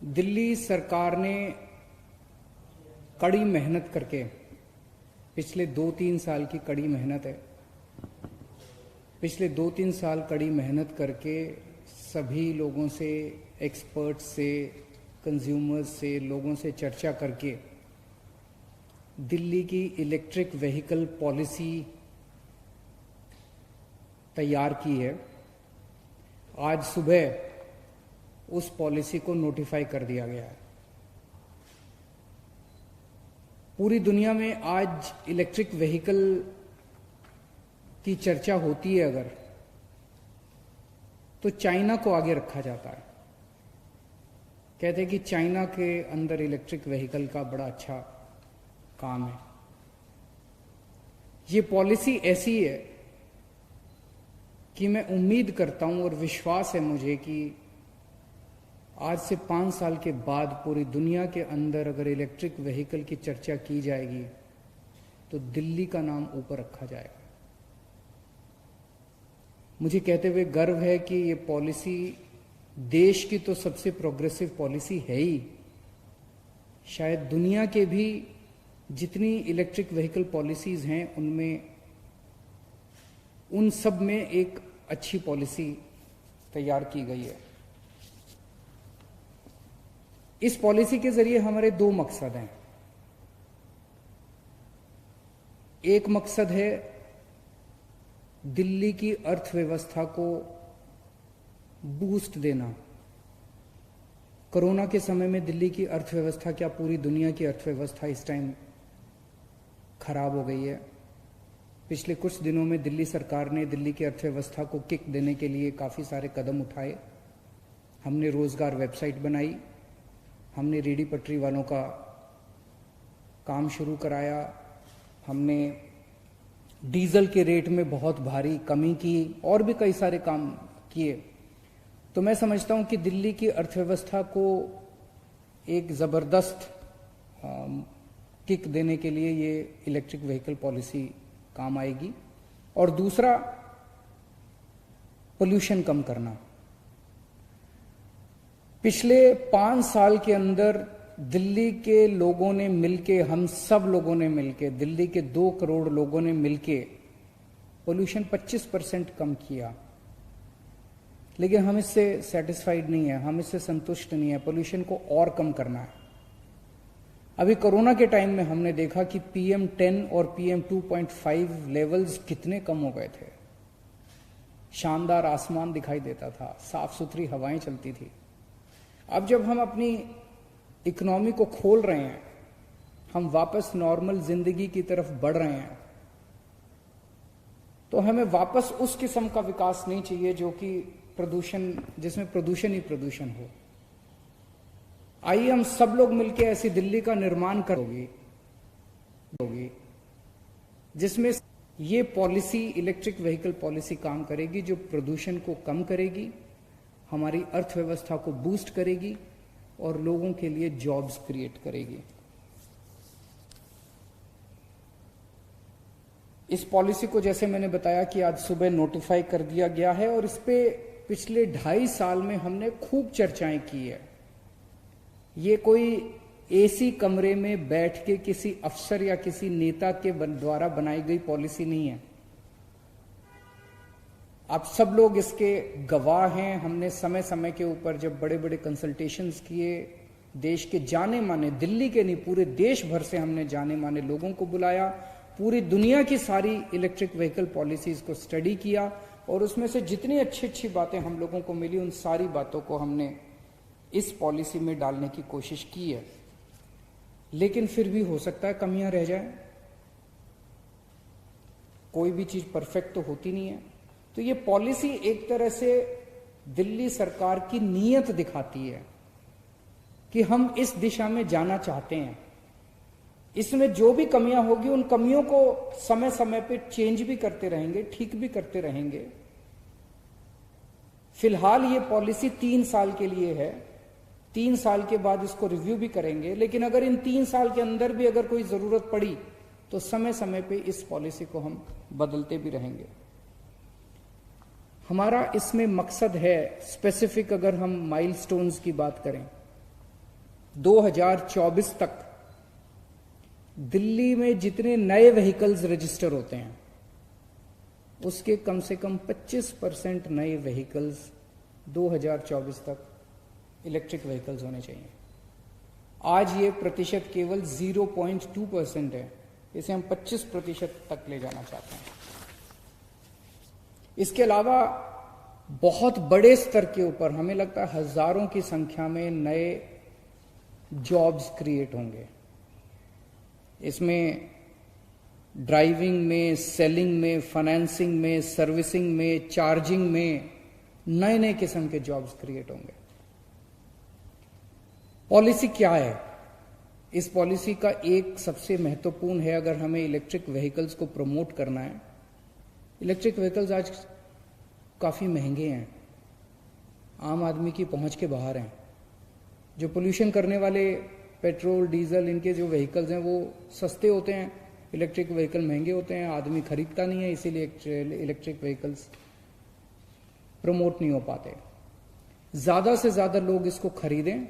दिल्ली सरकार ने कड़ी मेहनत करके, पिछले 2-3 साल की कड़ी मेहनत है, पिछले 2-3 साल कड़ी मेहनत करके सभी लोगों से, एक्सपर्ट्स से, कंज्यूमर्स से, लोगों से चर्चा करके दिल्ली की इलेक्ट्रिक व्हीकल पॉलिसी तैयार की है। आज सुबह उस पॉलिसी को नोटिफाई कर दिया गया है। पूरी दुनिया में आज इलेक्ट्रिक व्हीकल की चर्चा होती है अगर, तो चाइना को आगे रखा जाता है। कहते हैं कि चाइना के अंदर इलेक्ट्रिक व्हीकल का बड़ा अच्छा काम है। ये पॉलिसी ऐसी है कि मैं उम्मीद करता हूं और विश्वास है मुझे कि आज से 5 साल के बाद पूरी दुनिया के अंदर अगर इलेक्ट्रिक व्हीकल की चर्चा की जाएगी तो दिल्ली का नाम ऊपर रखा जाएगा। मुझे कहते हुए गर्व है कि ये पॉलिसी देश की तो सबसे प्रोग्रेसिव पॉलिसी है ही, शायद दुनिया के भी जितनी इलेक्ट्रिक व्हीकल पॉलिसीज हैं उनमें, उन सब में एक अच्छी पॉलिसी तैयार की गई है। इस पॉलिसी के जरिए हमारे 2 मकसद हैं। एक मकसद है दिल्ली की अर्थव्यवस्था को बूस्ट देना। कोरोना के समय में दिल्ली की अर्थव्यवस्था, क्या पूरी दुनिया की अर्थव्यवस्था इस टाइम खराब हो गई है। पिछले कुछ दिनों में दिल्ली सरकार ने दिल्ली की अर्थव्यवस्था को किक देने के लिए काफ़ी सारे कदम उठाए। हमने रोजगार वेबसाइट बनाई, हमने रेडी पटरी वालों का काम शुरू कराया, हमने डीजल के रेट में बहुत भारी कमी की और भी कई सारे काम किए। तो मैं समझता हूं कि दिल्ली की अर्थव्यवस्था को एक ज़बरदस्त किक देने के लिए ये इलेक्ट्रिक व्हीकल पॉलिसी काम आएगी। और दूसरा, पोल्यूशन कम करना। पिछले 5 साल के अंदर दिल्ली के लोगों ने मिलके, हम सब लोगों ने मिलके, दिल्ली के 2 करोड़ लोगों ने मिलके पोल्यूशन 25% कम किया। लेकिन हम इससे सेटिस्फाइड नहीं है, हम इससे संतुष्ट नहीं है। पोल्यूशन को और कम करना है। अभी कोरोना के टाइम में हमने देखा कि PM10 और PM2.5 लेवल्स कितने कम हो गए थे। शानदार आसमान दिखाई देता था, साफ सुथरी हवाएं चलती थी। अब जब हम अपनी इकोनॉमी को खोल रहे हैं, हम वापस नॉर्मल जिंदगी की तरफ बढ़ रहे हैं, तो हमें वापस उस किस्म का विकास नहीं चाहिए जो कि प्रदूषण, जिसमें प्रदूषण ही प्रदूषण हो। आइए हम सब लोग मिलकर ऐसी दिल्ली का निर्माण करोगे जिसमें ये पॉलिसी, इलेक्ट्रिक व्हीकल पॉलिसी काम करेगी, जो प्रदूषण को कम करेगी, हमारी अर्थव्यवस्था को बूस्ट करेगी और लोगों के लिए जॉब्स क्रिएट करेगी। इस पॉलिसी को, जैसे मैंने बताया, कि आज सुबह नोटिफाई कर दिया गया है और इस पे पिछले 2.5 साल में हमने खूब चर्चाएं की है। ये कोई एसी कमरे में बैठ के किसी अफसर या किसी नेता के द्वारा बनाई गई पॉलिसी नहीं है। आप सब लोग इसके गवाह हैं। हमने समय समय के ऊपर जब बड़े बड़े कंसल्टेशंस किए, देश के जाने माने, दिल्ली के नहीं पूरे देश भर से हमने जाने माने लोगों को बुलाया, पूरी दुनिया की सारी इलेक्ट्रिक व्हीकल पॉलिसीज को स्टडी किया और उसमें से जितनी अच्छी अच्छी बातें हम लोगों को मिली, उन सारी बातों को हमने इस पॉलिसी में डालने की कोशिश की है। लेकिन फिर भी हो सकता है कमियां रह जाए। कोई भी चीज परफेक्ट तो होती नहीं है। तो ये पॉलिसी एक तरह से दिल्ली सरकार की नीयत दिखाती है कि हम इस दिशा में जाना चाहते हैं। इसमें जो भी कमियां होगी, उन कमियों को समय समय पे चेंज भी करते रहेंगे, ठीक भी करते रहेंगे। फिलहाल ये पॉलिसी 3 साल के लिए है। 3 साल के बाद इसको रिव्यू भी करेंगे। लेकिन अगर इन 3 साल के अंदर भी अगर कोई जरूरत पड़ी तो समय समय पे इस पॉलिसी को हम बदलते भी रहेंगे। हमारा इसमें मकसद है, स्पेसिफिक अगर हम माइलस्टोन्स की बात करें, 2024 तक दिल्ली में जितने नए व्हीकल्स रजिस्टर होते हैं उसके कम से कम 25% नए व्हीकल्स 2024 तक इलेक्ट्रिक व्हीकल्स होने चाहिए। आज ये प्रतिशत केवल 0.2% है, इसे हम 25% तक ले जाना चाहते हैं। इसके अलावा बहुत बड़े स्तर के ऊपर हमें लगता है हजारों की संख्या में नए जॉब्स क्रिएट होंगे। इसमें ड्राइविंग में, सेलिंग में, फाइनेंसिंग में, सर्विसिंग में, चार्जिंग में नए नए किस्म के जॉब्स क्रिएट होंगे। पॉलिसी क्या है? इस पॉलिसी का एक सबसे महत्वपूर्ण है, अगर हमें इलेक्ट्रिक व्हीकल्स को प्रमोट करना है। इलेक्ट्रिक व्हीकल्स आज काफी महंगे हैं, आम आदमी की पहुंच के बाहर हैं। जो पोल्यूशन करने वाले पेट्रोल, डीजल, इनके जो व्हीकल्स हैं वो सस्ते होते हैं, इलेक्ट्रिक व्हीकल महंगे होते हैं, आदमी खरीदता नहीं है, इसीलिए इलेक्ट्रिक व्हीकल्स प्रमोट नहीं हो पाते। ज्यादा से ज्यादा लोग इसको खरीदें,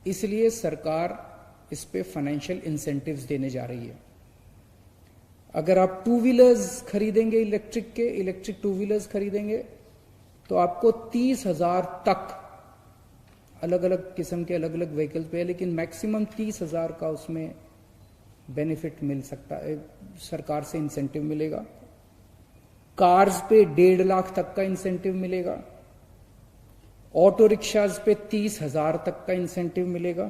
इसलिए सरकार इस पे फाइनेंशियल इंसेंटिव्स देने जा रही है। अगर आप टू व्हीलर्स खरीदेंगे, इलेक्ट्रिक टू व्हीलर्स खरीदेंगे तो आपको 30,000 तक अलग अलग किस्म के अलग अलग व्हीकल्स पे है, लेकिन मैक्सिमम 30,000 का उसमें बेनिफिट मिल सकता है, सरकार से इंसेंटिव मिलेगा। कार्स पे 1.5 लाख तक का इंसेंटिव मिलेगा। ऑटो रिक्शाज पे 30,000 तक का इंसेंटिव मिलेगा।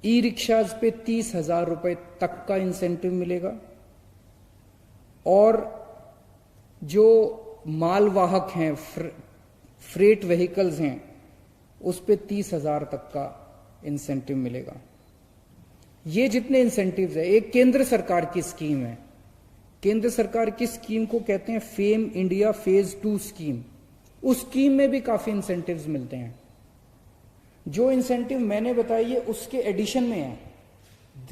ई रिक्शाज पे 30,000 रुपए तक का इंसेंटिव मिलेगा। और जो मालवाहक हैं, फ्रेट व्हीकल्स हैं, उस पे 30,000 तक का इंसेंटिव मिलेगा। ये जितने इंसेंटिव्स है, एक केंद्र सरकार की स्कीम है। केंद्र सरकार की स्कीम को कहते हैं फेम इंडिया फेज 2 स्कीम। उस स्कीम में भी काफी इंसेंटिव्स मिलते हैं। जो इंसेंटिव मैंने बताई है उसके एडिशन में है।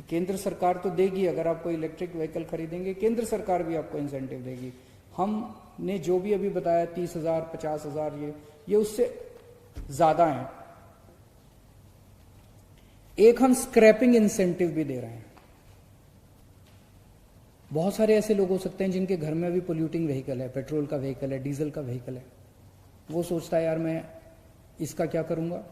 केंद्र सरकार तो देगी, अगर आप कोई इलेक्ट्रिक व्हीकल खरीदेंगे केंद्र सरकार भी आपको इंसेंटिव देगी। हमने जो भी अभी बताया 30,000, 50,000, ये उससे ज्यादा है। एक हम स्क्रैपिंग इंसेंटिव भी दे रहे हैं। बहुत सारे ऐसे लोग हो सकते हैं जिनके घर में अभी पोल्यूटिंग व्हीकल है, पेट्रोल का व्हीकल है, डीजल का व्हीकल है। वो सोचता है यार मैं इसका क्या करूंगा।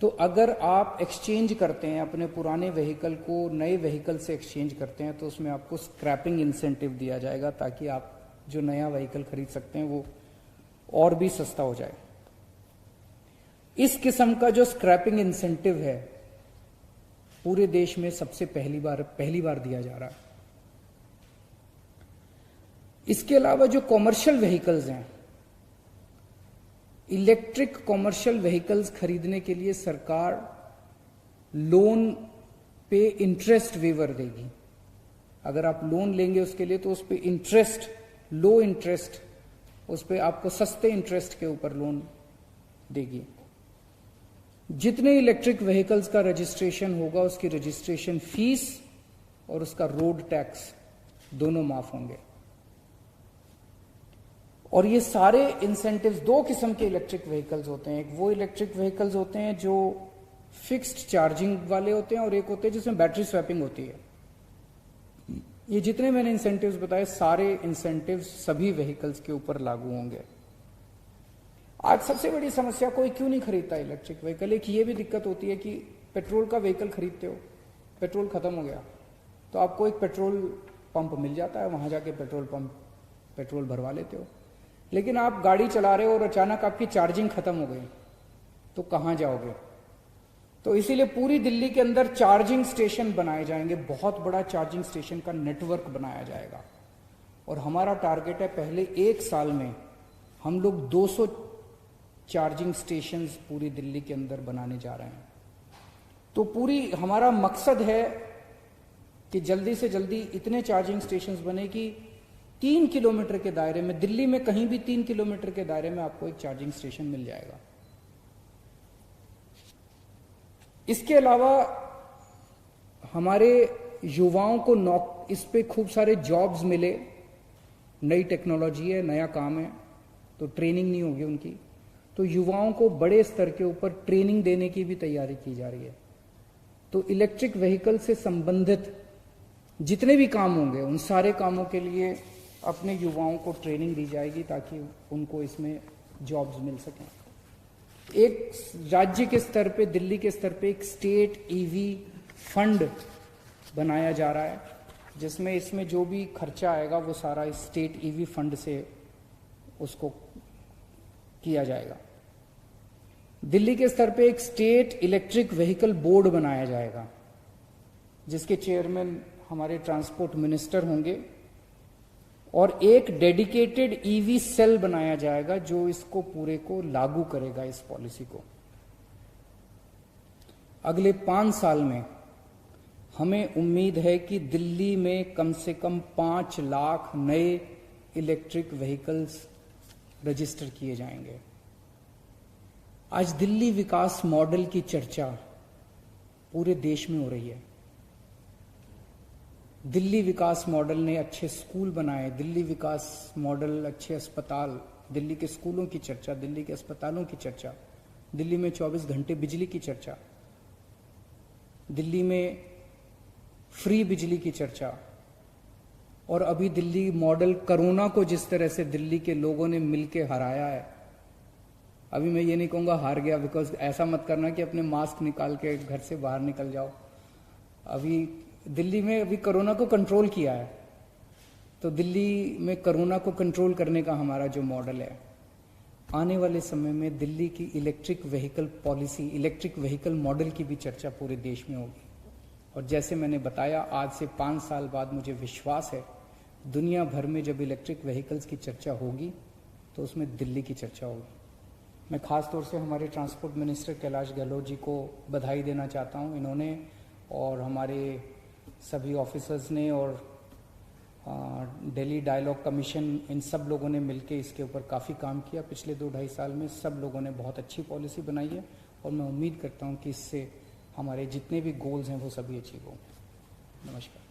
तो अगर आप एक्सचेंज करते हैं अपने पुराने व्हीकल को नए व्हीकल से एक्सचेंज करते हैं तो उसमें आपको स्क्रैपिंग इंसेंटिव दिया जाएगा, ताकि आप जो नया व्हीकल खरीद सकते हैं वो और भी सस्ता हो जाए। इस किस्म का जो स्क्रैपिंग इंसेंटिव है पूरे देश में सबसे पहली बार दिया जा रहा है। इसके अलावा जो कॉमर्शियल व्हीकल्स हैं, इलेक्ट्रिक कॉमर्शियल व्हीकल्स खरीदने के लिए सरकार लोन पे इंटरेस्ट वेवर देगी। अगर आप लोन लेंगे उसके लिए तो उस पे इंटरेस्ट, लो इंटरेस्ट, उस पे आपको सस्ते इंटरेस्ट के ऊपर लोन देगी। जितने इलेक्ट्रिक व्हीकल्स का रजिस्ट्रेशन होगा उसकी रजिस्ट्रेशन फीस और उसका रोड टैक्स दोनों माफ होंगे। और ये सारे इंसेंटिव्स, दो किस्म के इलेक्ट्रिक व्हीकल्स होते हैं। एक वो इलेक्ट्रिक व्हीकल्स होते हैं जो फिक्स्ड चार्जिंग वाले होते हैं और एक होते हैं जिसमें बैटरी स्वैपिंग होती है। ये जितने मैंने इंसेंटिव्स बताए सारे इंसेंटिव्स सभी व्हीकल्स के ऊपर लागू होंगे। आज सबसे बड़ी समस्या कोई क्यों नहीं खरीदता इलेक्ट्रिक व्हीकल। एक ये भी दिक्कत होती है कि पेट्रोल का व्हीकल खरीदते हो, पेट्रोल खत्म हो गया तो आपको एक पेट्रोल पंप मिल जाता है, वहां जाके पेट्रोल भरवा लेते हो। लेकिन आप गाड़ी चला रहे हो और अचानक आपकी चार्जिंग खत्म हो गई तो कहां जाओगे। तो इसीलिए पूरी दिल्ली के अंदर चार्जिंग स्टेशन बनाए जाएंगे, बहुत बड़ा चार्जिंग स्टेशन का नेटवर्क बनाया जाएगा। और हमारा टारगेट है पहले 1 साल में हम लोग 200 चार्जिंग स्टेशंस पूरी दिल्ली के अंदर बनाने जा रहे हैं। तो पूरी हमारा मकसद है कि जल्दी से जल्दी इतने चार्जिंग स्टेशंस बने कि 3 किलोमीटर के दायरे में, दिल्ली में कहीं भी 3 किलोमीटर के दायरे में आपको एक चार्जिंग स्टेशन मिल जाएगा। इसके अलावा हमारे युवाओं को इस पे खूब सारे जॉब्स मिले। नई टेक्नोलॉजी है, नया काम है, तो ट्रेनिंग नहीं होगी उनकी। तो युवाओं को बड़े स्तर के ऊपर ट्रेनिंग देने की भी तैयारी की जा रही है। तो इलेक्ट्रिक व्हीकल से संबंधित जितने भी काम होंगे उन सारे कामों के लिए अपने युवाओं को ट्रेनिंग दी जाएगी ताकि उनको इसमें जॉब्स मिल सकें। एक राज्य के स्तर पे, दिल्ली के स्तर पे एक स्टेट ईवी फंड बनाया जा रहा है, जिसमें इसमें जो भी खर्चा आएगा वो सारा इस स्टेट ईवी फंड से उसको किया जाएगा। दिल्ली के स्तर पे एक स्टेट इलेक्ट्रिक व्हीकल बोर्ड बनाया जाएगा, जिसके चेयरमैन हमारे ट्रांसपोर्ट मिनिस्टर होंगे, और एक डेडिकेटेड ईवी सेल बनाया जाएगा जो इसको पूरे को लागू करेगा, इस पॉलिसी को। अगले 5 साल में हमें उम्मीद है कि दिल्ली में कम से कम 5 लाख नए इलेक्ट्रिक व्हीकल्स रजिस्टर किए जाएंगे। आज दिल्ली विकास मॉडल की चर्चा पूरे देश में हो रही है। दिल्ली विकास मॉडल ने अच्छे स्कूल बनाए, दिल्ली विकास मॉडल अच्छे अस्पताल, दिल्ली के स्कूलों की चर्चा, दिल्ली के अस्पतालों की चर्चा, दिल्ली में 24 घंटे बिजली की चर्चा, दिल्ली में फ्री बिजली की चर्चा, और अभी दिल्ली मॉडल कोरोना को जिस तरह से दिल्ली के लोगों ने मिलके हराया है। अभी मैं ये नहीं कहूँगा हार गया, बिकॉज ऐसा मत करना कि अपने मास्क निकाल के घर से बाहर निकल जाओ। अभी दिल्ली में अभी कोरोना को कंट्रोल किया है, तो दिल्ली में कोरोना को कंट्रोल करने का हमारा जो मॉडल है, आने वाले समय में दिल्ली की electric vehicle policy, electric vehicle model की भी चर्चा पूरे देश में होगी। और जैसे मैंने बताया, आज से 5 साल बाद मुझे विश्वास है दुनिया भर में जब इलेक्ट्रिक व्हीकल्स की चर्चा होगी तो उसमें दिल्ली की चर्चा होगी। मैं खास तौर से हमारे ट्रांसपोर्ट मिनिस्टर कैलाश गहलोत जी को बधाई देना चाहता हूं। इन्होंने और हमारे सभी ऑफिसर्स ने और दिल्ली डायलॉग कमीशन, इन सब लोगों ने मिलकर इसके ऊपर काफ़ी काम किया। पिछले 2-2.5 साल में सब लोगों ने बहुत अच्छी पॉलिसी बनाई है, और मैं उम्मीद करता हूं कि इससे हमारे जितने भी गोल्स हैं वो सभी अचीव होंगे। नमस्कार।